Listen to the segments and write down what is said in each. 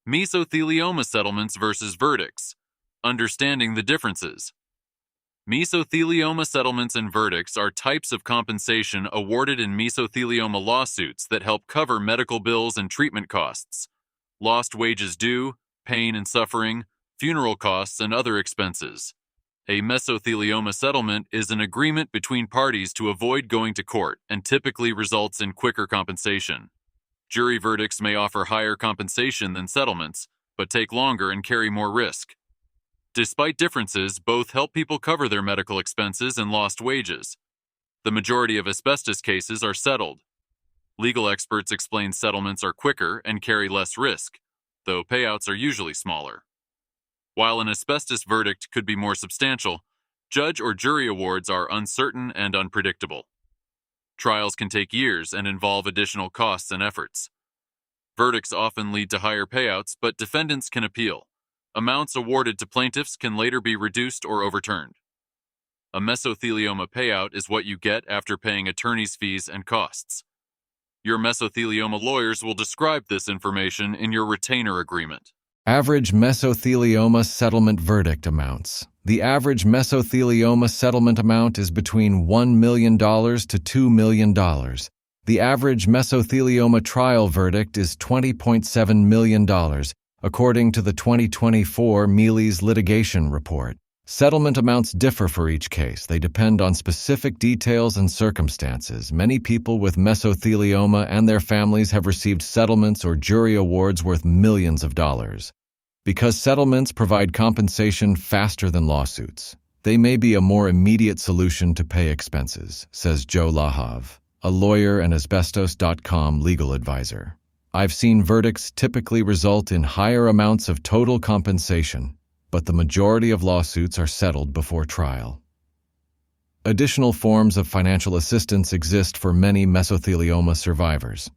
Mesothelioma settlements versus verdicts. Understanding the differences. Mesothelioma settlements and verdicts are types of compensation awarded in mesothelioma lawsuits that help cover medical bills and treatment costs, lost wages due, pain and suffering, funeral costs, and other expenses. A mesothelioma settlement is an agreement between parties to avoid going to court and typically results in quicker compensation. Jury verdicts may offer higher compensation than settlements, but take longer and carry more risk. Despite differences, both help people cover their medical expenses and lost wages. The majority of asbestos cases are settled. Legal experts explain settlements are quicker and carry less risk, though payouts are usually smaller. While an asbestos verdict could be more substantial, judge or jury awards are uncertain and unpredictable. Trials can take years and involve additional costs and efforts. Verdicts often lead to higher payouts, but defendants can appeal. Amounts awarded to plaintiffs can later be reduced or overturned. A mesothelioma payout is what you get after paying attorney's fees and costs. Your mesothelioma lawyers will describe this information in your retainer agreement. Average mesothelioma settlement verdict amounts. The average mesothelioma settlement amount is between $1 million to $2 million. The average mesothelioma trial verdict is $20.7 million, according to the 2024 Mealy's litigation report. Settlement amounts differ for each case. They depend on specific details and circumstances. Many people with mesothelioma and their families have received settlements or jury awards worth millions of dollars. Because settlements provide compensation faster than lawsuits, they may be a more immediate solution to pay expenses, says Joe Lahav, a lawyer and asbestos.com legal advisor. I've seen verdicts typically result in higher amounts of total compensation, but the majority of lawsuits are settled before trial. Additional forms of financial assistance exist for many mesothelioma survivors.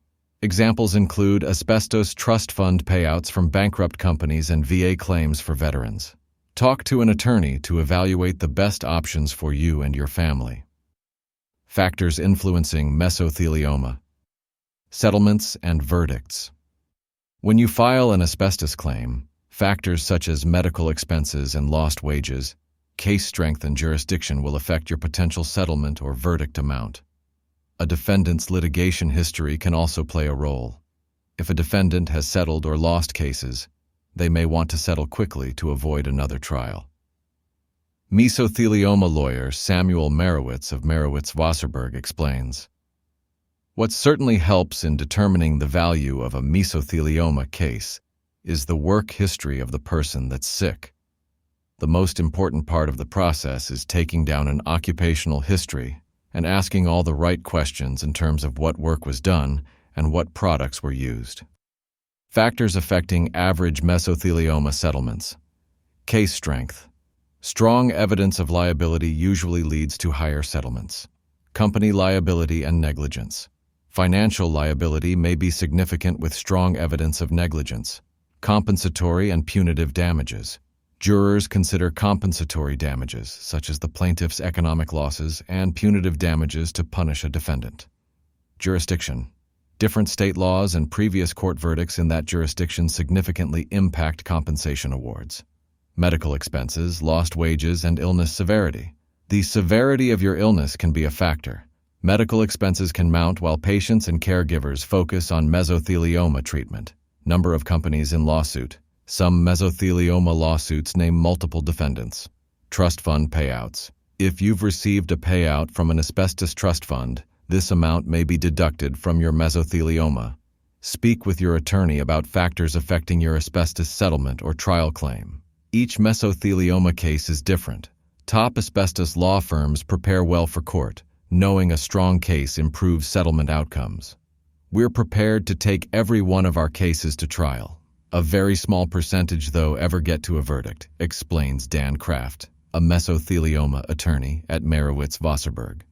Examples include asbestos trust fund payouts from bankrupt companies and VA claims for veterans. Talk to an attorney to evaluate the best options for you and your family. Factors influencing mesothelioma. Settlements and verdicts. When you file an asbestos claim, factors such as medical expenses and lost wages, case strength and jurisdiction will affect your potential settlement or verdict amount. A defendant's litigation history can also play a role. If a defendant has settled or lost cases, they may want to settle quickly to avoid another trial. Mesothelioma lawyer Samuel Merowitz of Merowitz-Wasserberg explains, "What certainly helps in determining the value of a mesothelioma case is the work history of the person that's sick. The most important part of the process is taking down an occupational history and asking all the right questions in terms of what work was done and what products were used." Factors affecting average mesothelioma settlements. Case strength. Strong evidence of liability usually leads to higher settlements. Company liability and negligence. Financial liability may be significant with strong evidence of negligence. Compensatory and punitive damages. Jurors consider compensatory damages, such as the plaintiff's economic losses, and punitive damages to punish a defendant. Jurisdiction. Different state laws and previous court verdicts in that jurisdiction significantly impact compensation awards. Medical expenses, lost wages, and illness severity. The severity of your illness can be a factor. Medical expenses can mount while patients and caregivers focus on mesothelioma treatment. Number of companies in lawsuit. Some mesothelioma lawsuits name multiple defendants. Trust fund payouts. If you've received a payout from an asbestos trust fund, this amount may be deducted from your mesothelioma. Speak with your attorney about factors affecting your asbestos settlement or trial claim. Each mesothelioma case is different. Top asbestos law firms prepare well for court. Knowing a strong case improves settlement outcomes. We're prepared to take every one of our cases to trial. A very small percentage, though, ever get to a verdict, explains Dan Kraft, a mesothelioma attorney at Merowitz-Wasserberg.